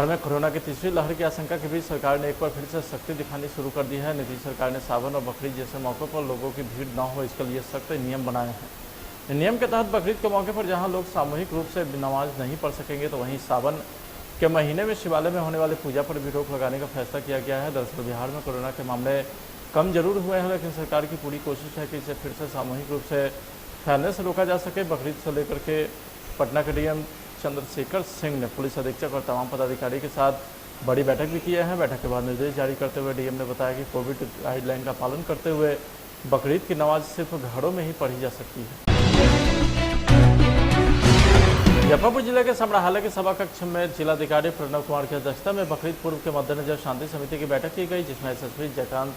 बिहार में कोरोना की तीसरी लहर की आशंका के बीच सरकार ने एक बार फिर से सख्ती दिखानी शुरू कर दी है। नीतीश सरकार ने सावन और बकरीद जैसे मौक़ों पर लोगों की भीड़ न हो इसके लिए सख्त नियम बनाए हैं। नियम के तहत बकरीद के मौके पर जहां लोग सामूहिक रूप से नमाज नहीं पढ़ सकेंगे, तो वहीं सावन के महीने में शिवालय में होने वाली पूजा पर भी रोक लगाने का फैसला किया गया है। दरअसल बिहार में कोरोना के मामले कम जरूर हुए हैं, लेकिन सरकार की पूरी कोशिश है कि इसे फिर से सामूहिक रूप से फैलने से रोका जा सके। बकरीद से लेकर के पटना के डीएम चंद्रशेखर सिंह ने पुलिस अधीक्षक और तमाम पदाधिकारी के साथ बड़ी बैठक भी की है। बैठक के बाद निर्देश जारी करते हुए डीएम ने बताया कि कोविड गाइडलाइन का पालन करते हुए बकरीद की नमाज सिर्फ घरों में ही पढ़ी जा सकती है। मुजफ्फरपुर जिले के समराहाल के सभा कक्ष में जिलाधिकारी प्रणव कुमार की अध्यक्षता में बकरीद पूर्व के मद्देनजर शांति समिति की बैठक की गई, जिसमें SSP Jaikant,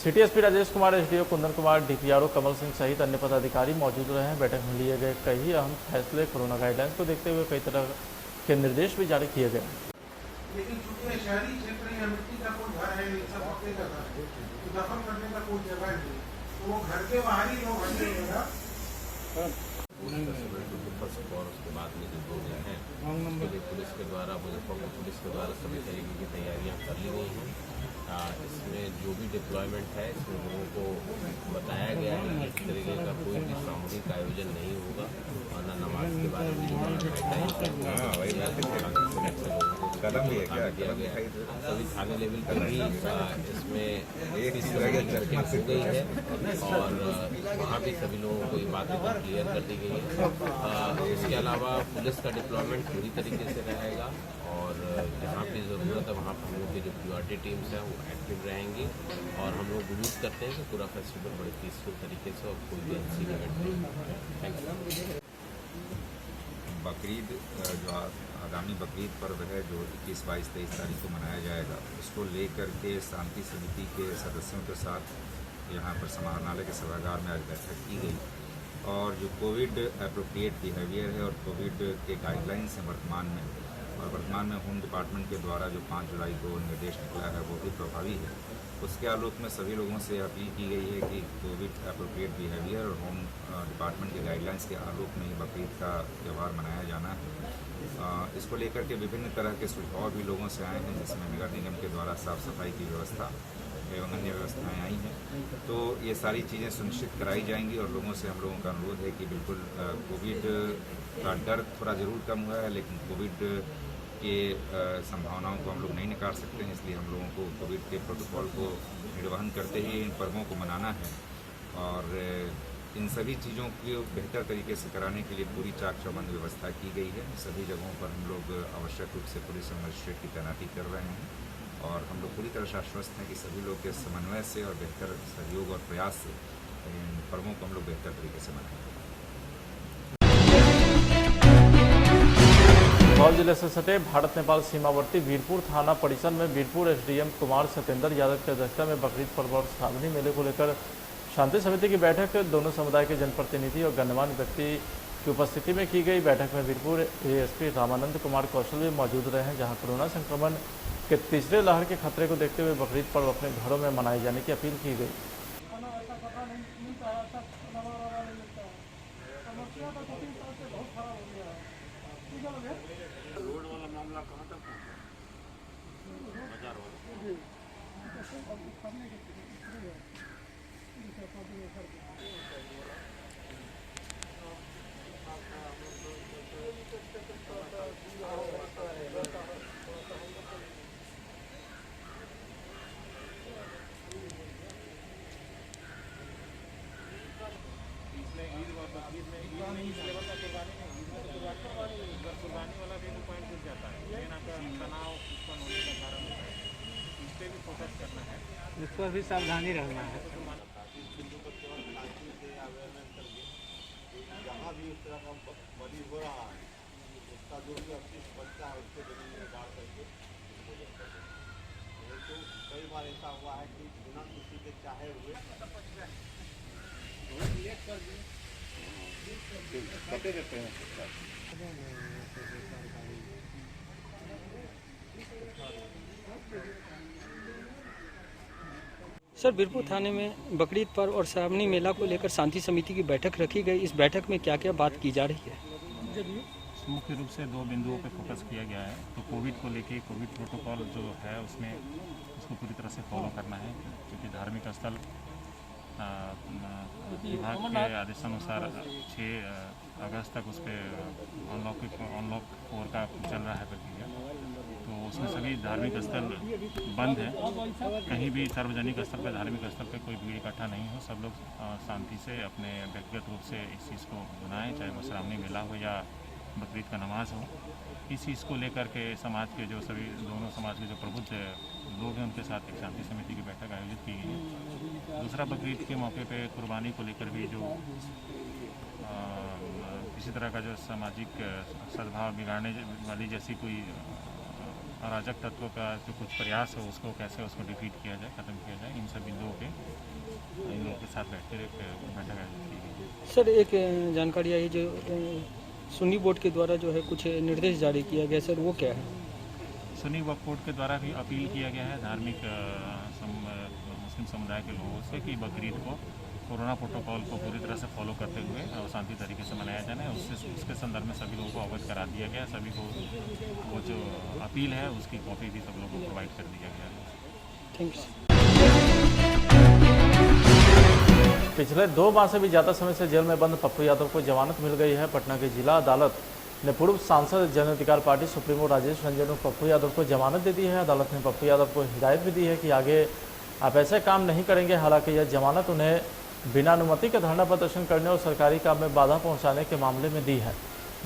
city SP Rajesh Kumar, SDO Kundan Kumar, DPRO Kamal Singh सहित अन्य पदाधिकारी मौजूद रहे हैं। बैठक में लिए गए कई अहम फैसले, कोरोना गाइडलाइंस को देखते हुए कई तरह के निर्देश भी जारी किए गए। लेकिन चूंकि शहरी क्षेत्र या मिट्टी का कोई घर है, सब पक्के का घर है, तो दफन करने का कोई जगह नहीं, तो वो घर के बाहर ही लोग हटेगा। और उसके बाद में जो लोग हैं उसके लिए पुलिस के द्वारा, मुजफ्फरपुर पुलिस के द्वारा सभी तरीके की तैयारियां कर ली गई हैं। इसमें जो भी डिप्लॉयमेंट है, इसमें लोगों को बताया गया है कि इस तरीके का कोई भी सामूहिक आयोजन नहीं होगा और न नमाज के बारे में कदम लिया गया है। सभी थाने लेवल पर भी इसमें हो गई है और वहाँ भी सभी लोगों को ये बातें क्लियर कर दी गई है। इसके अलावा पुलिस का डिप्लॉयमेंट पूरी तरीके से रहेगा और जहाँ भी ज़रूरत है वहाँ पर हम लोग की जो प्रियोरिटी टीम्स हैं वो एक्टिव रहेंगी और हम लोग उम्मीद करते हैं कि पूरा फेस्टिवल बड़े पीसफुल तरीके से और कोई भी अनसी इवेंट नहीं। Thank you. बकरीद जो आगामी बकरीद पर्व है जो 21, 22, 23 तारीख को मनाया जाएगा, उसको लेकर के शांति समिति के सदस्यों के साथ यहाँ पर समाहरणालय के सभागार में आज बैठक की गई और जो कोविड एप्रोप्रिएट बिहेवियर है और कोविड के गाइडलाइंस हैं वर्तमान में होम डिपार्टमेंट के द्वारा जो 5 जुलाई को निर्देश निकला है वो भी प्रभावी है। उसके आलोक में सभी लोगों से अपील की गई है कि कोविड एप्रोप्रिएट बिहेवियर और होम डिपार्टमेंट के गाइडलाइंस के आलोक में ही बकरीद का त्यौहार मनाया जाना है। इसको लेकर के विभिन्न तरह के सुझाव भी लोगों से आए हैं, जिसमें नगर निगम के द्वारा साफ़ सफाई की व्यवस्था एवं अन्य व्यवस्थाएँ आई हैं। तो ये सारी चीज़ें सुनिश्चित कराई जाएंगी और लोगों से हम लोगों का अनुरोध है कि बिल्कुल कोविड का डर थोड़ा ज़रूर कम हुआ है, लेकिन कोविड के संभावनाओं को हम लोग नहीं नकार सकते हैं, इसलिए हम लोगों को कोविड के प्रोटोकॉल को निर्वहन करते हुए इन पर्वों को मनाना है और इन सभी चीज़ों को बेहतर तरीके से कराने के लिए पूरी चाक चौबंद व्यवस्था की गई है। सभी जगहों पर हम लोग आवश्यक रूप से पुलिस और मजिस्ट्रेट की तैनाती कर रहे हैं और हम लोग पूरी तरह से आश्वस्त हैं कि सभी लोग के समन्वय से और बेहतर सहयोग और प्रयास से इन पर्वों को हम लोग बेहतर तरीके से मनाएंगे। सुपौल जिले से सटे भारत नेपाल सीमावर्ती वीरपुर थाना परिसर में वीरपुर एसडीएम कुमार सत्येंद्र यादव की अध्यक्षता में बकरीद पर्व और सावनी मेले को लेकर शांति समिति की बैठक दोनों समुदाय के जनप्रतिनिधि और गणमान्य व्यक्ति की उपस्थिति में की गई। बैठक में वीरपुर एएसपी रामानंद कुमार कौशल भी मौजूद रहे हैं, जहां कोरोना संक्रमण के तीसरे लहर के खतरे को देखते हुए बकरीद पर्व अपने घरों में मनाए जाने की अपील की गई। रोड वाला मामला कहाँ तक कुर्बानी वाला भी पॉइंट जुड़ जाता है, लेकिन आपका तनाव उत्पन्न होने का कारण है, इस पर भी फोकस करना है, इस पर भी सावधानी रखना है। जहाँ भी इस तरह का बलि हो रहा है उसका जो भी अपशिष्ट बचता है उसको जमीन में गाड़ करके तो कई बार ऐसा हुआ है कि बिना किसी के चाहे हुए कटे रहते हैं। सर, वीरपुर थाने में बकरीद पर्व और सावनी मेला को लेकर शांति समिति की बैठक रखी गई। इस बैठक में क्या क्या बात की जा रही है? मुख्य रूप से 2 बिंदुओं पे फोकस किया गया है। तो कोविड को लेके कोविड प्रोटोकॉल जो है उसमें उसको पूरी तरह से फॉलो करना है, क्योंकि धार्मिक स्थल विभाग के आदेशानुसार 6 अगस्त तक उस पर अनलॉक 4 का चल रहा है प्रक्रिया। तो उसमें सभी धार्मिक स्थल बंद है। कहीं भी सार्वजनिक स्थल पर धार्मिक स्थल पर कोई भीड़ इकट्ठा नहीं हो। सब लोग शांति से अपने व्यक्तिगत रूप से इस चीज़ को मनाएं, चाहे वो श्रावणी मेला हो या बकरीद का नमाज हो। इस चीज़ को लेकर के समाज के जो सभी दोनों समाज के जो प्रबुद्ध लोग हैं उनके साथ एक शांति समिति की बैठक आयोजित की गई है। दूसरा, बकरीद के मौके पे कुर्बानी को लेकर भी जो किसी तरह का जो सामाजिक सद्भाव बिगाड़ने वाली जैसी कोई अराजक तत्वों का जो कुछ प्रयास हो उसको कैसे उसको डिफीट किया जाए, ख़त्म किया जाए, इन सब बिंदुओं पे इन लोगों के साथ बैठकर एक बैठक आयोजित की गई। सर एक जानकारी आई जो सुन्नी बोर्ड के द्वारा जो है कुछ निर्देश जारी किया गया, सर वो क्या है? सुन्नी वक्फ बोर्ड के द्वारा भी अपील किया गया है धार्मिक मुस्लिम समुदाय के लोगों से कि बकरीद को कोरोना प्रोटोकॉल को पूरी तरह से फॉलो करते हुए और शांति तरीके से मनाया जाना है। उसके संदर्भ में सभी लोगों को अवगत करा दिया गया। सभी को वो जो अपील है उसकी कॉपी भी सब लोगों को प्रोवाइड कर दिया गया है। Thank you. पिछले 2 माह से भी ज़्यादा समय से जेल में बंद पप्पू यादव को जमानत मिल गई है। पटना की जिला अदालत ने पूर्व सांसद जन अधिकार पार्टी सुप्रीमो राजेश रंजन और पप्पू यादव को जमानत दे दी है। अदालत ने पप्पू यादव को हिदायत भी दी है कि आगे आप ऐसे काम नहीं करेंगे। हालांकि यह जमानत उन्हें बिना अनुमति के धरना प्रदर्शन करने और सरकारी काम में बाधा पहुंचाने के मामले में दी है।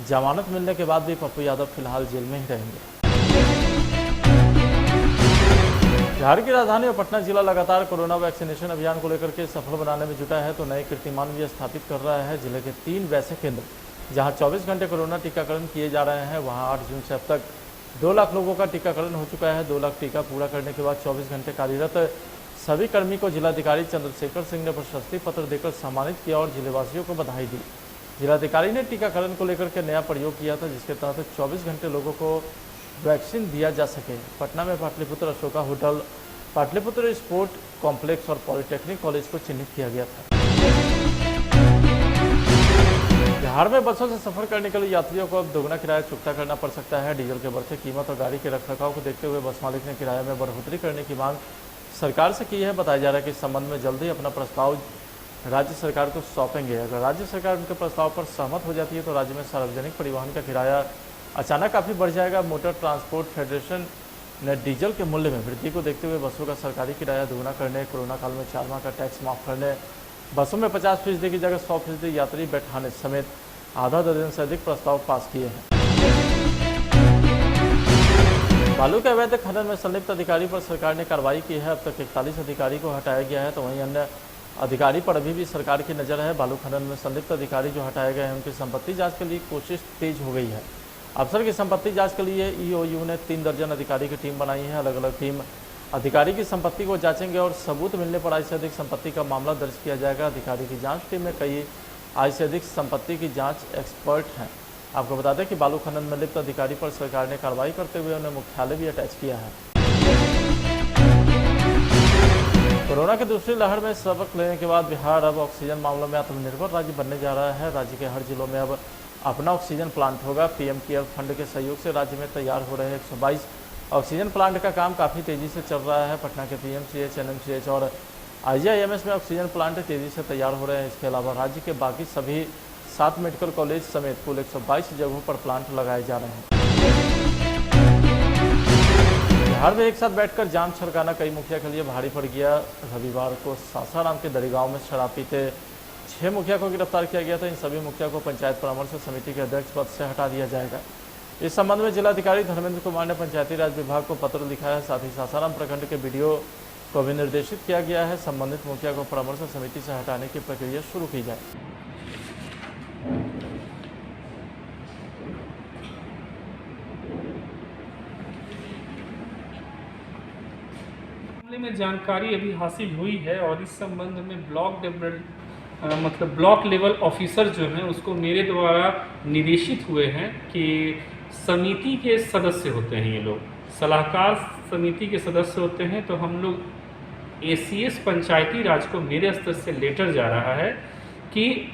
जमानत मिलने के बाद भी पप्पू यादव फिलहाल जेल में ही रहेंगे। बिहार की राजधानी और पटना जिला लगातार कोरोना वैक्सीनेशन अभियान को लेकर के सफल बनाने में जुटा है तो नए कीर्तिमान भी स्थापित कर रहा है। जिले के 3 वैसे केंद्र जहां 24 घंटे कोरोना टीकाकरण किए जा रहे हैं, वहां 8 जून से अब तक 2 लाख लोगों का टीकाकरण हो चुका है। 2 लाख टीका पूरा करने के बाद 24 घंटे कार्यरत सभी कर्मी को जिलाधिकारी चंद्रशेखर सिंह ने प्रशस्ति पत्र देकर सम्मानित किया और जिलेवासियों को बधाई दी। जिलाधिकारी ने टीकाकरण को लेकर के नया प्रयोग किया था, जिसके तहत 24 घंटे लोगों को वैक्सीन दिया जा सके। पटना में Pataliputra Ashoka hotel, Pataliputra sport complex और पॉलिटेक्निक कॉलेज को चिन्हित किया गया था। बिहार में बसों से सफर करने के लिए यात्रियों को अब दोगुना किराया चुकता करना पड़ सकता है। डीजल के बढ़ते कीमत और गाड़ी के रखरखाव को देखते हुए बस मालिक ने किराए में बढ़ोतरी करने की मांग सरकार से की है। बताया जा रहा है कि इस संबंध में जल्द ही अपना प्रस्ताव राज्य सरकार को सौंपेंगे। अगर राज्य सरकार उनके प्रस्ताव पर सहमत हो जाती है तो राज्य में सार्वजनिक परिवहन का किराया अचानक काफ़ी बढ़ जाएगा। मोटर ट्रांसपोर्ट फेडरेशन ने डीजल के मूल्य में वृद्धि को देखते हुए बसों का सरकारी किराया दोगुना करने, कोरोना काल में 4 माह का टैक्स माफ करने, बसों में 50% की जगह 100% यात्री बैठाने समेत आधा दर्जन से अधिक प्रस्ताव पास किए हैं। बालू के अवैध खनन में संलिप्त अधिकारी पर सरकार ने कार्रवाई की है। अब तक 41 अधिकारी को हटाया गया है तो वहीं अन्य अधिकारी पर अभी भी सरकार की नज़र है। बालू खनन में संलिप्त अधिकारी जो हटाए गए हैं उनकी संपत्ति जांच के लिए कोशिश तेज हो गई है। अफसर की संपत्ति जांच के लिए ईओयू ने 3 दर्जन अधिकारी की टीम बनाई है। अलग अलग टीम अधिकारी की संपत्ति को जांचेंगे और सबूत मिलने पर आय से अधिक संपत्ति का मामला दर्ज किया जाएगा। अधिकारी की जांच टीम में कई आय से अधिक संपत्ति की जांच एक्सपर्ट हैं। आपको बता दें कि बालू खनन में लिप्त अधिकारी पर सरकार ने कार्रवाई करते हुए उन्हें मुख्यालय भी अटैच किया है। कोरोना की दूसरी लहर में सबक लेने के बाद बिहार अब ऑक्सीजन मामलों में आत्मनिर्भर राज्य बनने जा रहा है। राज्य के हर जिलों में अब अपना ऑक्सीजन प्लांट होगा। पीएम केयर फंड के सहयोग से राज्य में तैयार हो रहे 122 ऑक्सीजन प्लांट का काम काफ़ी तेज़ी से चल रहा है। पटना के पीएमसीएच, एनएमसीएच और आईजीआईएमएस में ऑक्सीजन प्लांट तेज़ी से तैयार हो रहे हैं। इसके अलावा राज्य के बाकी सभी 7 मेडिकल कॉलेज समेत कुल 122 जगहों पर प्लांट लगाए जा रहे हैं। बिहार में एक साथ बैठकर जाम छड़काना कई मुखिया के लिए भारी पड़ गया। रविवार को सासाराम के दरी गांव में शराब पीते 6 मुखिया को गिरफ्तार किया गया था। इन सभी मुखिया को पंचायत परामर्श समिति के अध्यक्ष पद से हटा दिया जाएगा। इस संबंध में जिलाधिकारी धर्मेंद्र कुमार ने पंचायती राज विभाग को पत्र लिखा है। साथ ही सासाराम प्रखंड के बीडीओ को भी निर्देशित किया गया है संबंधित मुखिया को परामर्श समिति से हटाने की प्रक्रिया शुरू की जाए। मामले में जानकारी अभी हासिल हुई है और इस संबंध में ब्लॉक लेवल ऑफिसर जो हैं उसको मेरे द्वारा निर्देशित हुए हैं कि समिति के सदस्य होते हैं, ये लोग सलाहकार समिति के सदस्य होते हैं। तो हम लोग एसीएस पंचायती राज को मेरे स्तर से लेटर जा रहा है कि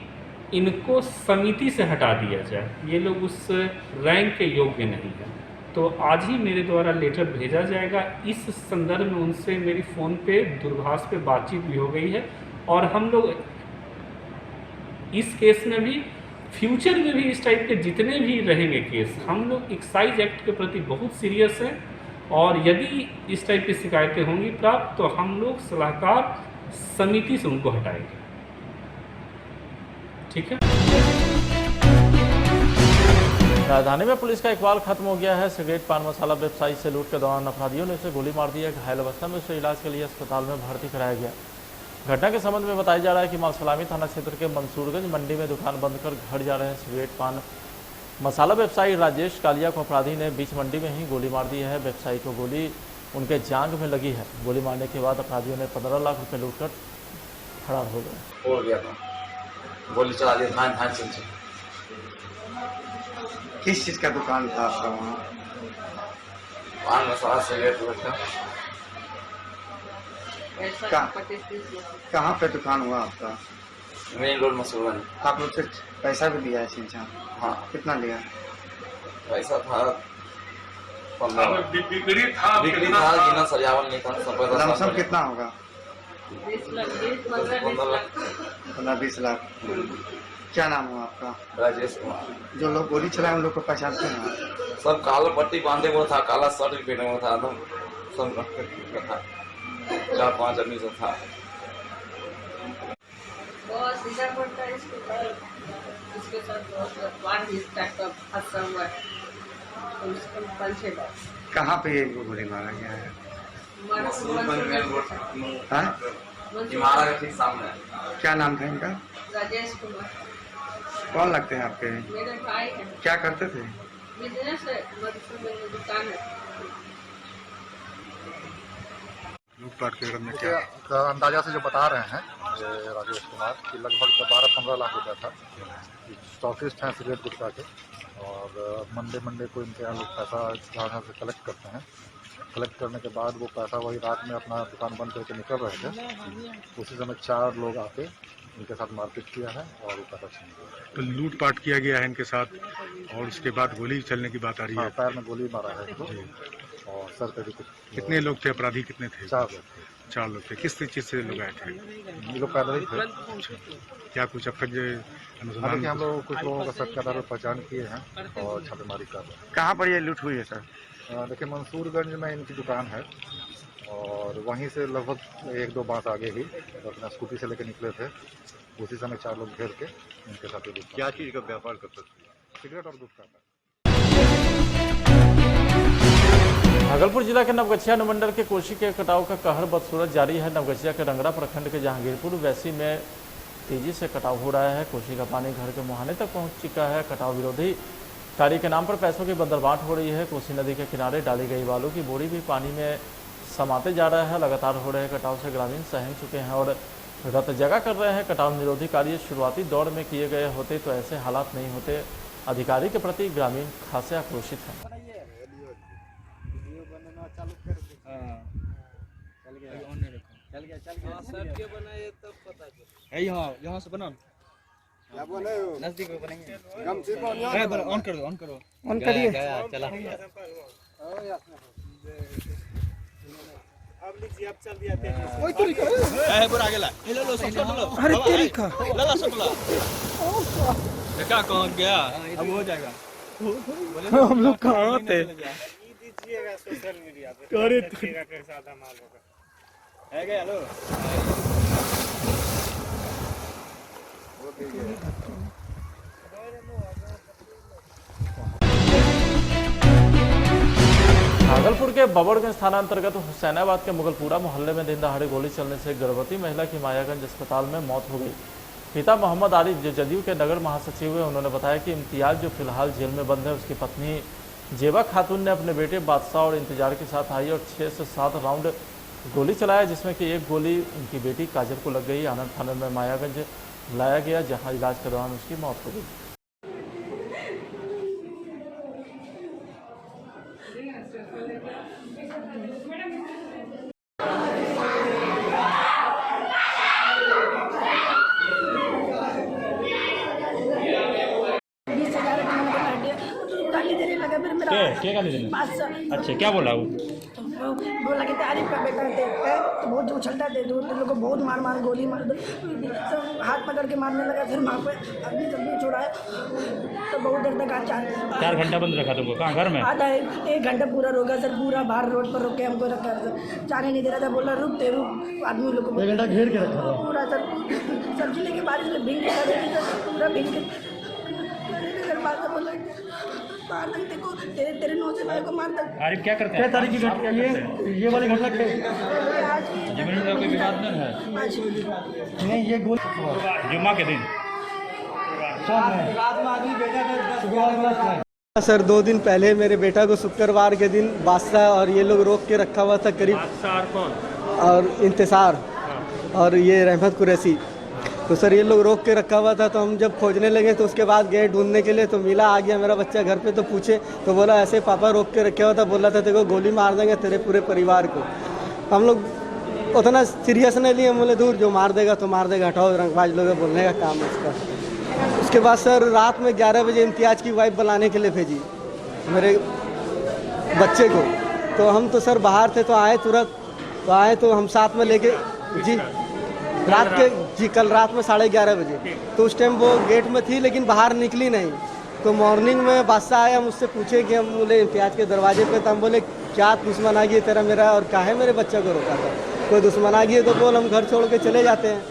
इनको समिति से हटा दिया जाए, ये लोग उस रैंक के योग्य नहीं हैं। तो आज ही मेरे द्वारा लेटर भेजा जाएगा। इस संदर्भ में उनसे मेरी फ़ोन पे दूरभाष पे बातचीत भी हो गई है और हम लोग इस केस में भी फ्यूचर में भी इस टाइप के जितने भी रहेंगे केस, हम लोग एक्साइज एक्ट के प्रति बहुत सीरियस हैं और यदि इस टाइप की शिकायतें होंगी प्राप्त तो हम लोग सलाहकार समिति से उनको हटाएंगे। ठीक है। राजधानी में पुलिस का इकबाल खत्म हो गया है। सिगरेट पान मसाला व्यवसायी से लूट के दौरान अपराधियों ने उसे गोली मार दी है। घायल अवस्था में उसे इलाज के लिए अस्पताल में भर्ती कराया गया। घटना के संबंध में बताया जा रहा है कि मालसलामी थाना क्षेत्र के मंसूरगंज मंडी में दुकान बंद कर घर जा रहे सिगरेट पान मसाला व्यवसायी राजेश कालिया को अपराधी ने बीच मंडी में ही गोली मार दी है। व्यवसायी को गोली उनके जांघ में लगी है। गोली मारने के बाद अपराधियों ने 15 लाख रुपए लूटकर फरार हो गए। हो गया था, गोली चला दी, धान से। किस चीज का दुकान था आपका वहाँ? पान मसाला सिगरेट का। कहाँ पे दुकान हुआ आपका? Main road Masurganj. आप लोग से पैसा भी लिया है सिंचा? हाँ। कितना लिया? पैसा था 15। बिक्री था गिना सजावल नहीं था। लमसम कितना होगा? 15-20 लाख। क्या नाम हुआ आपका? राजेश कुमार। जो लोग गोली चलाए उन लोग को पहचानते हैं आप? सब काला पट्टी बांधे हुआ था, काला शर्ट भी पहने हुआ था, एकदम सब था। 4-5 आदमी सब था। इसके साथ कहाँ पे ये गोली मारा गया है? इमारत के ठीक सामने। क्या नाम था इनका? राजेश कुमार। कौन लगते हैं आपके? मेरे भाई हैं। क्या करते थे? बिजनेस है, मधुसूदन दुकान है। लूटपाट के में क्या अंदाजा से जो बता रहे हैं ये राजेश कुमार कि लगभग 12-15 लाख रुपया था। स्टॉकिस्ट हैं सिगरेट गुटखा के और मंडे को इनके यहाँ लोग पैसा जहाँ से कलेक्ट करते हैं। कलेक्ट करने के बाद वो पैसा वही रात में अपना दुकान बंद करके निकल रहे थे। उसी समय 4 लोग आके इनके साथ मारपीट किया है और वो पैसा छीन लिया। तो लूटपाट किया गया है इनके साथ और उसके बाद गोली चलने की बात आ रही है। पैर में गोली मारा है इनको और सर पे भी कुछ। कितने लोग थे? अपराधी कितने थे? 4 लोग थे। 4 लोग थे। किस चीज़ से लोग आए थे? ये लोग पैदल ही थे। क्या कुछ अब तक अनुसंधान हम लोग कुछ लोगों का शक के आधार पर पहचान किए हैं और छापेमारी कर रहे हैं। कहाँ पर ये लूट हुई है सर? देखिए मंसूरगंज में इनकी दुकान है और वहीं से लगभग 1-2 बांस आगे ही अपना स्कूटी से लेकर निकले थे। उसी समय 4 लोग घेर के इनके साथ। क्या चीज़ का व्यापार करते थे? सिगरेट और गुटखा का। भागलपुर जिला के नवगछिया अनुमंडल के कोशी के कटाव का कहर बदसूरत जारी है। नवगछिया के रंगरा प्रखंड के जहांगीरपुर वैसी में तेजी से कटाव हो रहा है। कोशी का पानी घर के मुहाने तक पहुंच चुका है। कटाव विरोधी कार्य के नाम पर पैसों की बंदरबांट हो रही है। कोसी नदी के किनारे डाली गई बालू की बोरी भी पानी में समाते जा रहा है। लगातार हो रहे कटाव से ग्रामीण सहम चुके हैं और रत जगह कर रहे हैं। कटाव निरोधी कार्य शुरुआती दौर में किए गए होते तो ऐसे हालात नहीं होते। अधिकारी के प्रति ग्रामीण खासे आक्रोशित हैं। यहाँ से बना क्या बोले हो? नजदीक में बनेंगे। ऑन कर दो, ऑन करिए। चला अब लीजिए, अब चल दिया तेजी से। कोई तरीका है बुरा गेला ले लो सब लो। अरे तरीका ले लो सब लो। देखा कौन गया? अब हो जाएगा। हम लोग कहाँ थे? दीजिएगा सोशल मीडिया पे। अरे देखिएगा कैसा धमाल होगा। है गया लो। भागलपुर के बबड़गंज थाना अंतर्गत हुसैनाबाद के मुगलपुरा मोहल्ले में दिन दहाड़े गोली चलने से गर्भवती महिला की मायागंज अस्पताल में मौत हो गई। पिता मोहम्मद आरिफ जो जदयू के नगर महासचिव हैं, उन्होंने बताया कि इम्तियाज जो फिलहाल जेल में बंद है, उसकी पत्नी जेबा खातून ने अपने बेटे बादशाह और इंतजार के साथ आई और 6 से 7 राउंड गोली चलाया, जिसमें कि एक गोली उनकी बेटी काजल को लग गई। आनंद थाने में मायागंज लाया गया, जहां इलाज के दौरान उसकी मौत हो गई। देने लगा, फिर मेरा क्या गाली देने? बादशाह अच्छा, क्या बोला वो? बोला कि तारीफ का बेटा देखता है तो बहुत उछलता थे, तो लोग को बहुत मार गोली मार दो, सब हाथ पकड़ के मारने लगा। फिर वहाँ पे आदमी सब छुड़ाया तो बहुत देर तक 4 घंटा बंद रखा तुमको? कहाँ, घर में? आधा 1 घंटा पूरा रोका सर, पूरा बाहर रोड पर रोक के हमको रखा सर, जाने नहीं दे रहा था। बोला रुक आदमी लोग को 1 घंटा घेर के रखा था पूरा सर। सब्जी लेके बारिश में भीग के पूरा भीग के बोला देखो तेरे नौ से भाई को मार दो। आरिफ क्या करते हैं? 6 तारीख की घटना ये वाली घटना जमीन में कोई विवाद नहीं है? नहीं, ये गोली जुम्मा के दिन सर 2 दिन पहले मेरे बेटा को शुक्रवार के दिन बादशाह और ये लोग रोक के रखा हुआ था करीब। बादशाह कौन? और इंतसार और ये रहमत कुरैशी, तो सर ये लोग रोक के रखा हुआ था। तो हम जब खोजने लगे तो उसके बाद गए ढूंढने के लिए, तो मिला, आ गया मेरा बच्चा घर पे। तो पूछे तो बोला ऐसे पापा रोक के रखा हुआ था, बोला था देखो गोली मार देंगे तेरे पूरे परिवार को। हम लोग उतना सीरियस नहीं लिए, बोले दूर जो मार देगा तो मार देगा, हटाओ, रंगबाज लोग बोलने का काम है उसका। उसके बाद सर रात में 11 बजे इम्तियाज की वाइफ बुलाने के लिए भेजी मेरे बच्चे को। तो हम तो सर बाहर थे, तो आए तुरंत, तो आए तो हम साथ में लेके जी रात के जी कल रात में 11:30 बजे। तो उस टाइम वो गेट में थी लेकिन बाहर निकली नहीं। तो मॉर्निंग में बादशाह आया, मुझसे पूछे कि हम बोले इम्तियाज के दरवाजे पे, तो हम बोले क्या दुश्मन आ गई तेरा मेरा, और काहे मेरे बच्चे को रोका था? कोई दुश्मन आ गई तो बोल हम घर छोड़ के चले जाते हैं।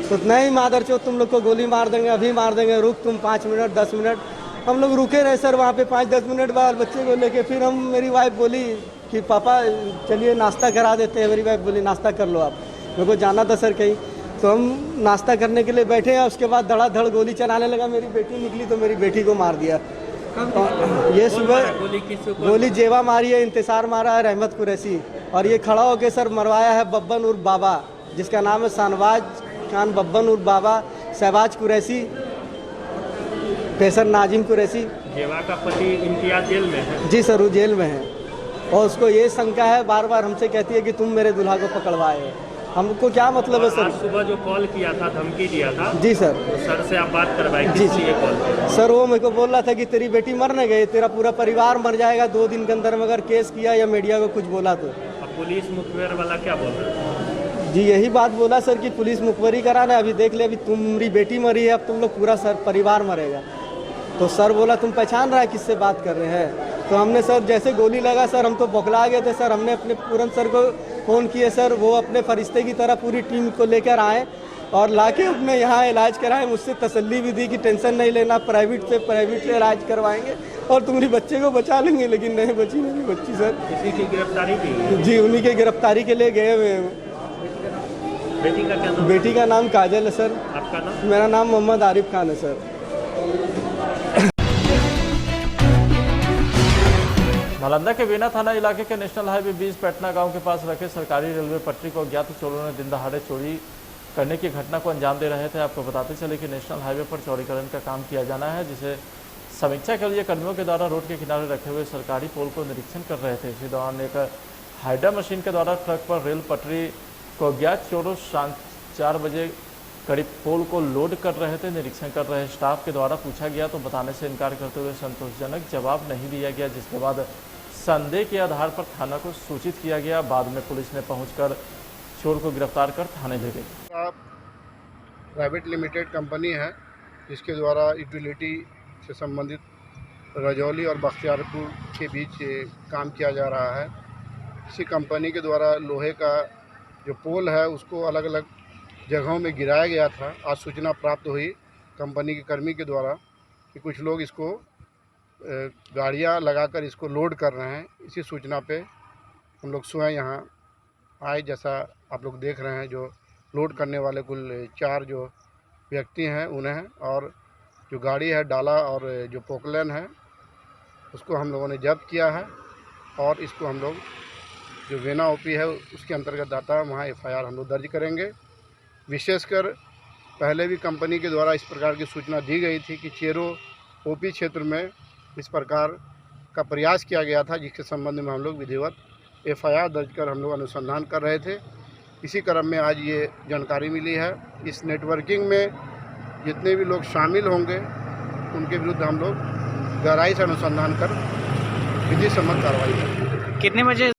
तो नहीं मादर चो तुम लोग को गोली मार देंगे, अभी मार देंगे, रुक तुम 5 मिनट 10 मिनट। हम लोग रुके रहे सर वहाँ पे 5-10 मिनट बाद बच्चे को लेके। फिर हम मेरी वाइफ बोली कि पापा चलिए नाश्ता करा देते हैं। मेरी वाइफ बोली नाश्ता कर लो आप, मेरे को जाना था सर कहीं। तो हम नाश्ता करने के लिए बैठे हैं, उसके बाद धड़ाधड़ गोली चलाने लगा। मेरी बेटी निकली तो मेरी बेटी को मार दिया। ये सुबह गोली जेवा मारी है, इंतसार मारा है, रहमत कुरैशी, और ये खड़ा होकर सर मरवाया है बब्बन उर्फ बाबा, जिसका नाम है शानवाज खान बब्बन उर्फ बाबा, शहबाज कुरैशी, फैसल नाजिम कुरैशी। जेवा का पति इम्तियाज जेल में है? जी सर, वो जेल में है, और उसको ये शंका है, बार बार हमसे कहती है कि तुम मेरे दुल्हा को पकड़वाए। हमको क्या मतलब है सर? सुबह जो कॉल किया था, धमकी दिया था जी सर, तो सर से आप बात करवाई जी ये कॉल? सर वो मेरे को बोल रहा था कि तेरी बेटी मर न गई, तेरा पूरा परिवार मर जाएगा 2 दिन के अंदर में अगर केस किया या मीडिया को कुछ बोला तो। अब पुलिस मुखबिर वाला क्या बोल रहा है? जी यही बात बोला सर कि पुलिस मुखबरी कराना, अभी देख ले, अभी तुम्हारी बेटी मरी है, अब तुम लोग पूरा सर परिवार मरेगा। तो सर बोला तुम पहचान रहा है किससे बात कर रहे हैं? तो हमने सर जैसे गोली लगा सर हम तो बौखला गए थे सर। हमने अपने पूरन सर को फ़ोन किए सर, वो अपने फरिश्ते की तरह पूरी टीम को लेकर आए और लाके अपने यहाँ इलाज कराए। मुझसे तसल्ली भी दी कि टेंशन नहीं लेना, प्राइवेट से इलाज करवाएंगे और तुम्हारी बच्चे को बचा लेंगे। लेकिन नहीं बची मेरी बच्ची सर। किसी की गिरफ्तारी की? जी उन्हीं के गिरफ्तारी के लिए गए हुए हैं। बेटी का क्या नाम? बेटी का नाम काजल है सर। आपका नाम? मेरा नाम मोहम्मद आरिफ खान है सर। नालंदा के वेना थाना इलाके के नेशनल हाईवे 20 पटना गांव के पास रखे सरकारी रेलवे पटरी को अज्ञात चोरों ने दिन दहाड़े चोरी करने की घटना को अंजाम दे रहे थे। आपको बताते चले कि नेशनल हाईवे पर चौड़ीकरण का काम किया जाना है, जिसे समीक्षा के लिए कर्मियों के द्वारा रोड के किनारे रखे हुए सरकारी पोल को निरीक्षण कर रहे थे। इसी दौरान एक हाइडा मशीन के द्वारा ट्रक पर रेल पटरी को अज्ञात चोरों शाम 4 बजे करीब पोल को लोड कर रहे थे। निरीक्षण कर रहे स्टाफ के द्वारा पूछा गया तो बताने से इनकार करते हुए संतोषजनक जवाब नहीं दिया गया, जिसके बाद संदेह के आधार पर थाना को सूचित किया गया। बाद में पुलिस ने पहुंचकर चोर को गिरफ्तार कर थाने ले गई। प्राइवेट लिमिटेड कंपनी है जिसके द्वारा यूटिलिटी से संबंधित रजौली और बख्तियारपुर के बीच काम किया जा रहा है। इसी कंपनी के द्वारा लोहे का जो पोल है उसको अलग अलग जगहों में गिराया गया था। आज सूचना प्राप्त हुई कंपनी के कर्मी के द्वारा कि कुछ लोग इसको गाड़ियां लगाकर इसको लोड कर रहे हैं। इसी सूचना पे हम लोग स्वयं यहाँ आए। जैसा आप लोग देख रहे हैं, जो लोड करने वाले कुल 4 जो व्यक्ति हैं उन्हें, और जो गाड़ी है डाला और जो पोकलेन है उसको हम लोगों ने जब्त किया है। और इसको हम लोग जो वेना ओपी है उसके अंतर्गत आता है, वहाँ FIR हम लोग दर्ज करेंगे। विशेषकर पहले भी कंपनी के द्वारा इस प्रकार की सूचना दी गई थी कि चेरो ओपी क्षेत्र में इस प्रकार का प्रयास किया गया था, जिसके संबंध में हम लोग विधिवत FIR दर्ज कर हम लोग अनुसंधान कर रहे थे। इसी क्रम में आज ये जानकारी मिली है। इस नेटवर्किंग में जितने भी लोग शामिल होंगे उनके विरुद्ध हम लोग गहराई से अनुसंधान कर विधि सम्मत कार्रवाई करेंगे। कितने बजे